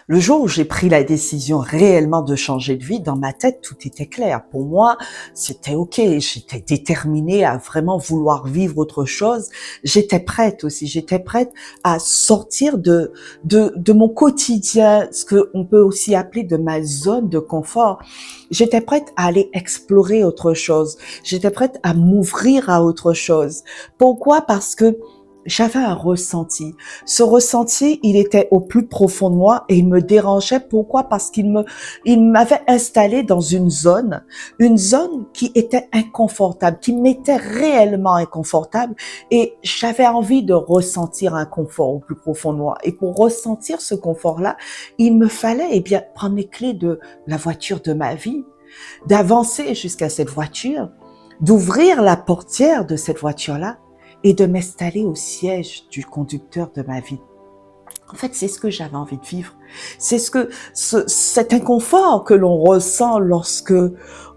Le jour où j'ai pris la décision réellement de changer de vie, dans ma tête, tout était clair. Pour moi, c'était OK. J'étais déterminée à vraiment vouloir vivre autre chose. J'étais prête aussi. J'étais prête à sortir de mon quotidien, ce qu'on peut aussi appeler de ma zone de confort. J'étais prête à aller explorer autre chose. J'étais prête à m'ouvrir à autre chose. Pourquoi? Parce que j'avais un ressenti. Ce ressenti, il était au plus profond de moi et il me dérangeait. Pourquoi? Parce il m'avait installé dans une zone qui était inconfortable, qui m'était réellement inconfortable et j'avais envie de ressentir un confort au plus profond de moi. Et pour ressentir ce confort-là, il me fallait, prendre les clés de la voiture de ma vie, d'avancer jusqu'à cette voiture, d'ouvrir la portière de cette voiture-là et de m'installer au siège du conducteur de ma vie. En fait, c'est ce que j'avais envie de vivre. C'est cet inconfort que l'on ressent lorsque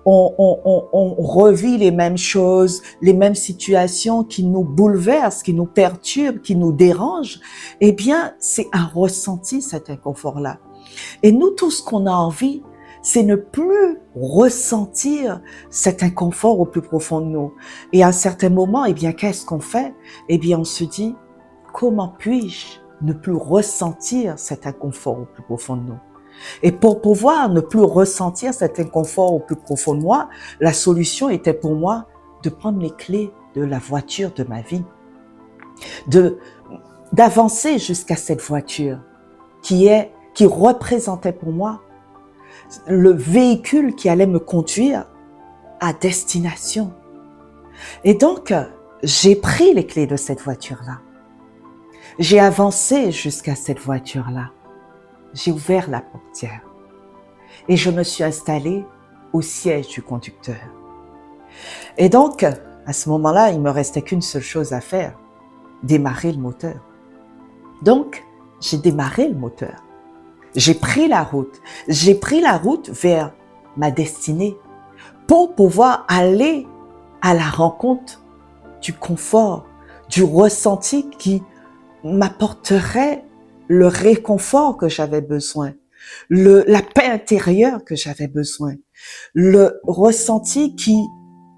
on revit les mêmes choses, les mêmes situations qui nous bouleversent, qui nous perturbent, qui nous dérangent. Eh bien, c'est un ressenti, cet inconfort-là. Et nous, tout ce qu'on a envie, c'est ne plus ressentir cet inconfort au plus profond de nous. Et à un certain moment, qu'est-ce qu'on fait? On se dit, comment puis-je ne plus ressentir cet inconfort au plus profond de nous? Et pour pouvoir ne plus ressentir cet inconfort au plus profond de moi, la solution était pour moi de prendre les clés de la voiture de ma vie, d'avancer jusqu'à cette voiture qui représentait pour moi le véhicule qui allait me conduire à destination. Et donc, j'ai pris les clés de cette voiture-là. J'ai avancé jusqu'à cette voiture-là. J'ai ouvert la portière et je me suis installée au siège du conducteur. Et donc, à ce moment-là, il me restait qu'une seule chose à faire, démarrer le moteur. Donc, j'ai démarré le moteur. J'ai pris la route vers ma destinée pour pouvoir aller à la rencontre du confort, du ressenti qui m'apporterait le réconfort que j'avais besoin, la paix intérieure que j'avais besoin, le ressenti qui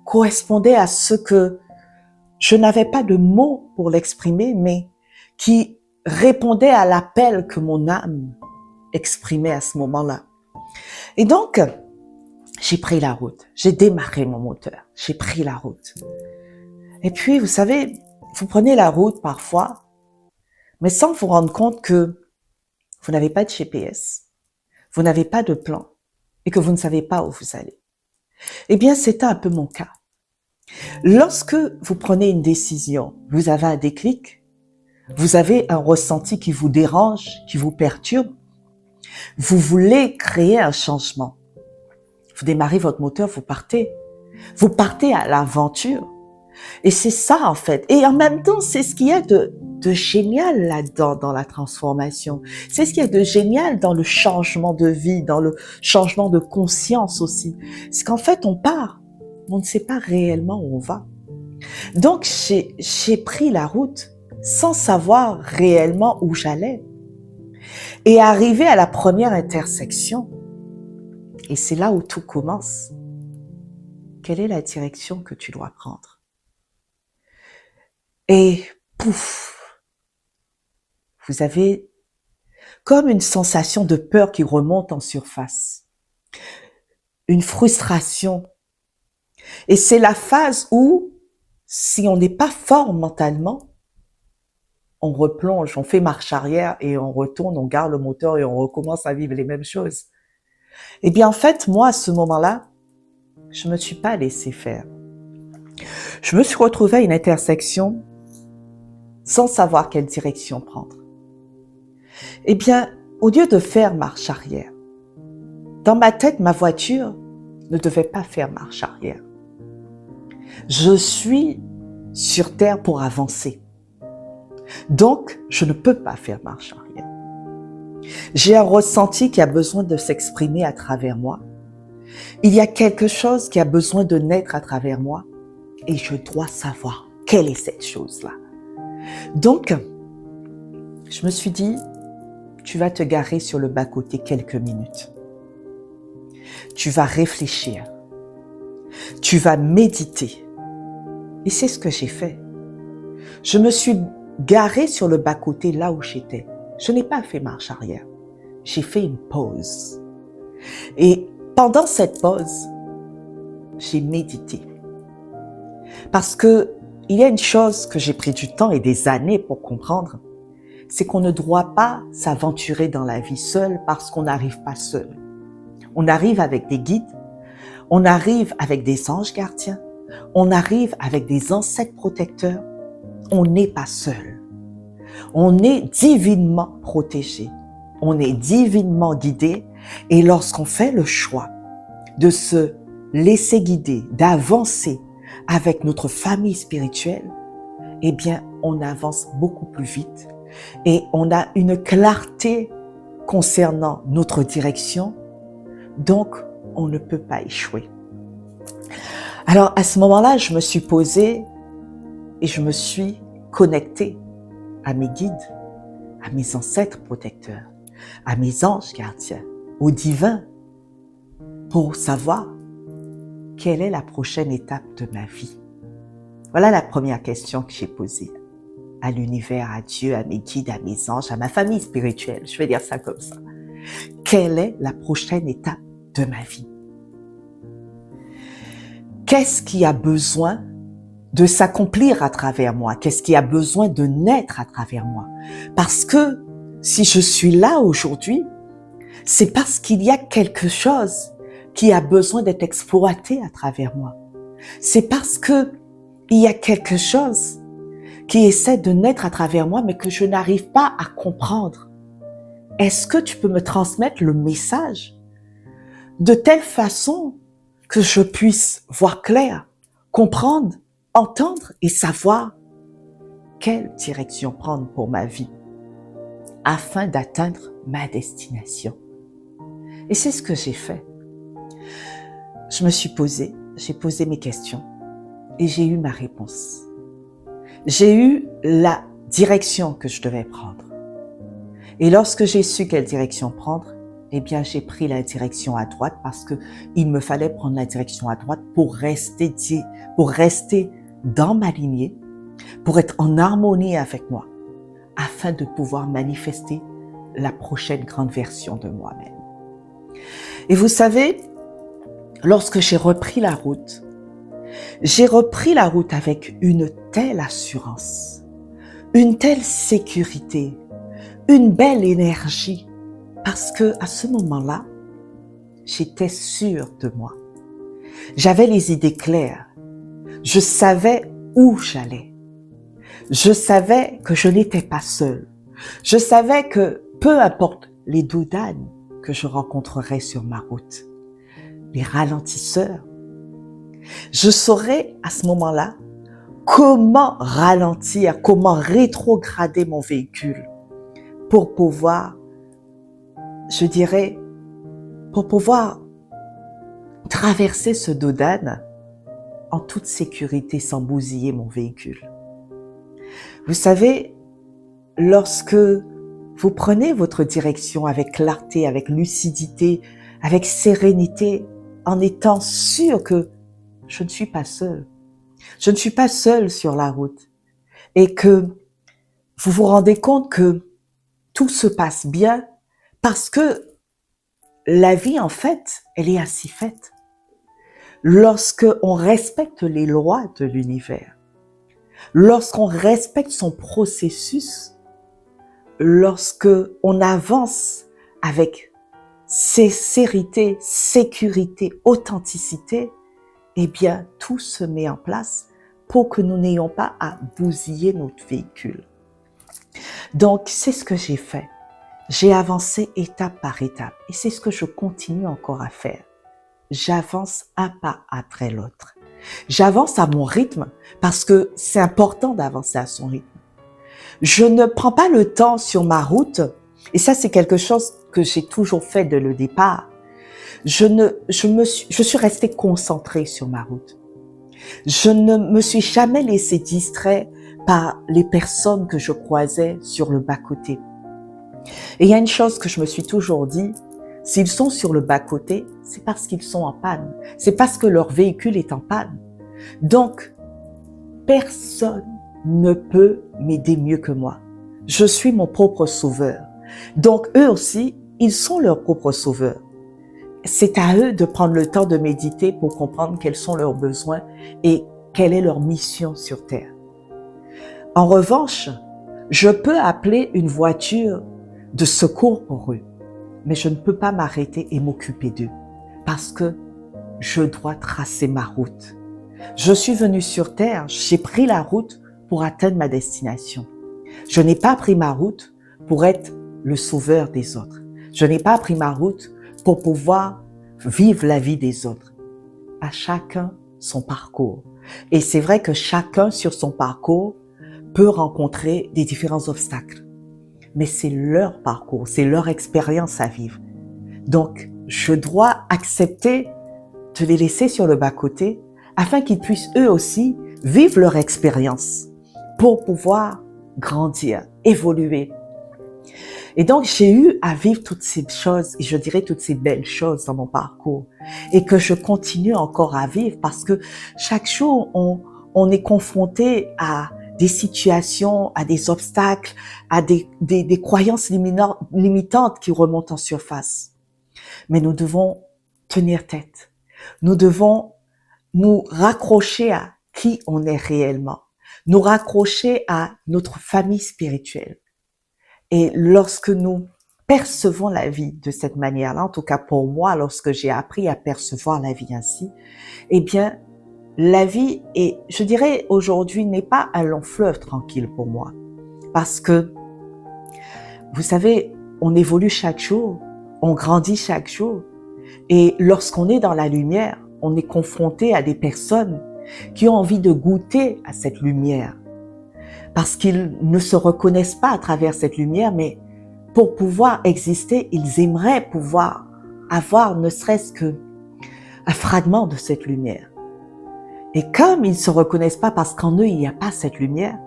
correspondait à ce que je n'avais pas de mots pour l'exprimer, mais qui répondait à l'appel que mon âme exprimait à ce moment-là. Et donc, j'ai pris la route, j'ai démarré mon moteur, j'ai pris la route. Et puis, vous savez, vous prenez la route parfois, mais sans vous rendre compte que vous n'avez pas de GPS, vous n'avez pas de plan et que vous ne savez pas où vous allez. C'était un peu mon cas. Lorsque vous prenez une décision, vous avez un déclic, vous avez un ressenti qui vous dérange, qui vous perturbe, vous voulez créer un changement. Vous démarrez votre moteur, vous partez à l'aventure. Et c'est ça, en fait. Et en même temps, c'est ce qu'il y a de génial là-dedans, dans la transformation. C'est ce qu'il y a de génial dans le changement de vie, dans le changement de conscience aussi. C'est qu'en fait, on part. On ne sait pas réellement où on va. Donc, j'ai pris la route sans savoir réellement où j'allais. Et arrivé à la première intersection, et c'est là où tout commence. Quelle est la direction que tu dois prendre? Et pouf, vous avez comme une sensation de peur qui remonte en surface, une frustration. Et c'est la phase où, si on n'est pas fort mentalement, on replonge, on fait marche arrière et on retourne, on garde le moteur et on recommence à vivre les mêmes choses. En fait, moi, à ce moment-là, je me suis pas laissé faire. Je me suis retrouvée à une intersection sans savoir quelle direction prendre. Au lieu de faire marche arrière, dans ma tête, ma voiture ne devait pas faire marche arrière. Je suis sur terre pour avancer. Donc, je ne peux pas faire marche arrière. J'ai un ressenti qui a besoin de s'exprimer à travers moi. Il y a quelque chose qui a besoin de naître à travers moi et je dois savoir quelle est cette chose-là. Donc, je me suis dit, tu vas te garer sur le bas-côté quelques minutes. Tu vas réfléchir. Tu vas méditer. Et c'est ce que j'ai fait. Je me suis garée sur le bas-côté là où j'étais. Je n'ai pas fait marche arrière. J'ai fait une pause. Et pendant cette pause, j'ai médité. Parce que il y a une chose que j'ai pris du temps et des années pour comprendre, c'est qu'on ne doit pas s'aventurer dans la vie seul parce qu'on n'arrive pas seul. On arrive avec des guides, on arrive avec des anges gardiens, on arrive avec des ancêtres protecteurs. On n'est pas seul. On est divinement protégé. On est divinement guidé. Et lorsqu'on fait le choix de se laisser guider, d'avancer avec notre famille spirituelle, eh bien, on avance beaucoup plus vite et on a une clarté concernant notre direction. Donc, on ne peut pas échouer. Alors, à ce moment-là, je me suis posée et je me suis connectée à mes guides, à mes ancêtres protecteurs, à mes anges gardiens, au divin, pour savoir quelle est la prochaine étape de ma vie. Voilà la première question que j'ai posée à l'univers, à Dieu, à mes guides, à mes anges, à ma famille spirituelle. Je vais dire ça comme ça. Quelle est la prochaine étape de ma vie? Qu'est-ce qui a besoin de s'accomplir à travers moi? Qu'est-ce qui a besoin de naître à travers moi? Parce que si je suis là aujourd'hui, c'est parce qu'il y a quelque chose qui a besoin d'être exploité à travers moi. C'est parce que il y a quelque chose qui essaie de naître à travers moi, mais que je n'arrive pas à comprendre. Est-ce que tu peux me transmettre le message de telle façon que je puisse voir clair, comprendre, entendre et savoir quelle direction prendre pour ma vie afin d'atteindre ma destination? Et c'est ce que j'ai fait. Je me suis posée, j'ai posé mes questions et j'ai eu ma réponse. J'ai eu la direction que je devais prendre. Et lorsque j'ai su quelle direction prendre, eh bien, j'ai pris la direction à droite parce que il me fallait prendre la direction à droite pour rester dans ma lignée, pour être en harmonie avec moi, afin de pouvoir manifester la prochaine grande version de moi-même. Et vous savez, lorsque j'ai repris la route avec une telle assurance, une telle sécurité, une belle énergie, parce que à ce moment-là, j'étais sûre de moi. J'avais les idées claires. Je savais où j'allais. Je savais que je n'étais pas seule. Je savais que peu importe les doudanes que je rencontrerais sur ma route, les ralentisseurs, je saurais à ce moment-là comment ralentir, comment rétrograder mon véhicule pour pouvoir, je dirais, pour pouvoir traverser ce dodan en toute sécurité sans bousiller mon véhicule. Vous savez, lorsque vous prenez votre direction avec clarté, avec lucidité, avec sérénité, en étant sûr que je ne suis pas seule. Je ne suis pas seule sur la route. Et que vous vous rendez compte que tout se passe bien parce que la vie, en fait, elle est ainsi faite. Lorsque on respecte les lois de l'univers, lorsqu'on respecte son processus, lorsque on avance avec sincérité, sécurité, authenticité, eh bien, tout se met en place pour que nous n'ayons pas à bousiller notre véhicule. Donc, c'est ce que j'ai fait. J'ai avancé étape par étape et c'est ce que je continue encore à faire. J'avance un pas après l'autre. J'avance à mon rythme parce que c'est important d'avancer à son rythme. Je ne prends pas le temps sur ma route et ça, c'est quelque chose que j'ai toujours fait dès le départ. Je suis restée concentrée sur ma route. Je ne me suis jamais laissée distraire par les personnes que je croisais sur le bas-côté. Et il y a une chose que je me suis toujours dit, s'ils sont sur le bas-côté, c'est parce qu'ils sont en panne. C'est parce que leur véhicule est en panne. Donc, personne ne peut m'aider mieux que moi. Je suis mon propre sauveur. Donc, eux aussi, ils sont leurs propres sauveurs. C'est à eux de prendre le temps de méditer pour comprendre quels sont leurs besoins et quelle est leur mission sur Terre. En revanche, je peux appeler une voiture de secours pour eux, mais je ne peux pas m'arrêter et m'occuper d'eux parce que je dois tracer ma route. Je suis venu sur Terre, j'ai pris la route pour atteindre ma destination. Je n'ai pas pris ma route pour être le sauveur des autres. Je n'ai pas pris ma route pour pouvoir vivre la vie des autres. À chacun son parcours. Et c'est vrai que chacun sur son parcours peut rencontrer des différents obstacles. Mais c'est leur parcours, c'est leur expérience à vivre. Donc, je dois accepter de les laisser sur le bas-côté afin qu'ils puissent eux aussi vivre leur expérience pour pouvoir grandir, évoluer. Et donc, j'ai eu à vivre toutes ces choses, et je dirais toutes ces belles choses dans mon parcours, et que je continue encore à vivre parce que chaque jour, on est confronté à des situations, à des obstacles, à des croyances limitantes qui remontent en surface. Mais nous devons tenir tête. Nous devons nous raccrocher à qui on est réellement, nous raccrocher à notre famille spirituelle. Et lorsque nous percevons la vie de cette manière-là, en tout cas pour moi, lorsque j'ai appris à percevoir la vie ainsi, eh bien, la vie est, je dirais aujourd'hui, n'est pas un long fleuve tranquille pour moi. Parce que, vous savez, on évolue chaque jour, on grandit chaque jour. Et lorsqu'on est dans la lumière, on est confronté à des personnes qui ont envie de goûter à cette lumière. Parce qu'ils ne se reconnaissent pas à travers cette lumière, mais pour pouvoir exister, ils aimeraient pouvoir avoir ne serait-ce que un fragment de cette lumière. Et comme ils ne se reconnaissent pas parce qu'en eux, il n'y a pas cette lumière,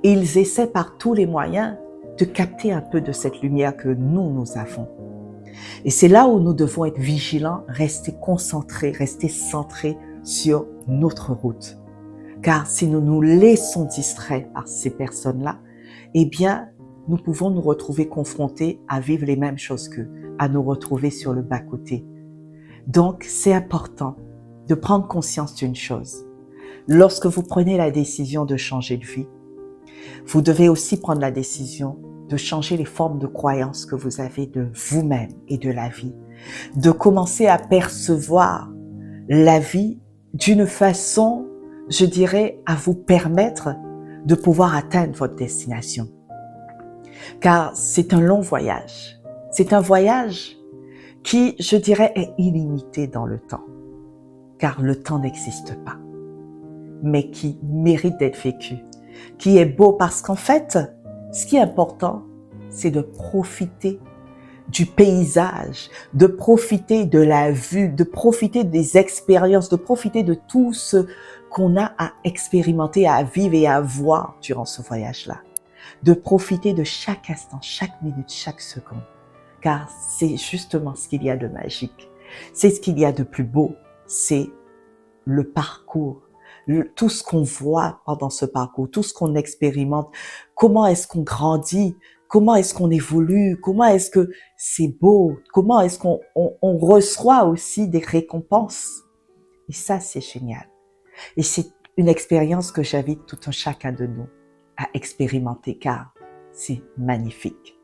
ils essaient par tous les moyens de capter un peu de cette lumière que nous avons. Et c'est là où nous devons être vigilants, rester concentrés, rester centrés sur notre route. Car si nous nous laissons distraire par ces personnes-là, eh bien, nous pouvons nous retrouver confrontés à vivre les mêmes choses qu'eux, à nous retrouver sur le bas-côté. Donc, c'est important de prendre conscience d'une chose. Lorsque vous prenez la décision de changer de vie, vous devez aussi prendre la décision de changer les formes de croyances que vous avez de vous-même et de la vie, de commencer à percevoir la vie d'une façon, je dirais, à vous permettre de pouvoir atteindre votre destination. Car c'est un long voyage. C'est un voyage qui, je dirais, est illimité dans le temps. Car le temps n'existe pas, mais qui mérite d'être vécu, qui est beau parce qu'en fait, ce qui est important, c'est de profiter du paysage, de profiter de la vue, de profiter des expériences, de profiter de tout ce qu'on a à expérimenter, à vivre et à voir durant ce voyage-là. De profiter de chaque instant, chaque minute, chaque seconde. Car c'est justement ce qu'il y a de magique. C'est ce qu'il y a de plus beau. C'est le parcours. Tout ce qu'on voit pendant ce parcours, tout ce qu'on expérimente, comment est-ce qu'on grandit, comment est-ce qu'on évolue, comment est-ce que c'est beau, comment est-ce qu'on reçoit aussi des récompenses. Et ça, c'est génial. Et c'est une expérience que j'invite tout un chacun de nous à expérimenter car c'est magnifique.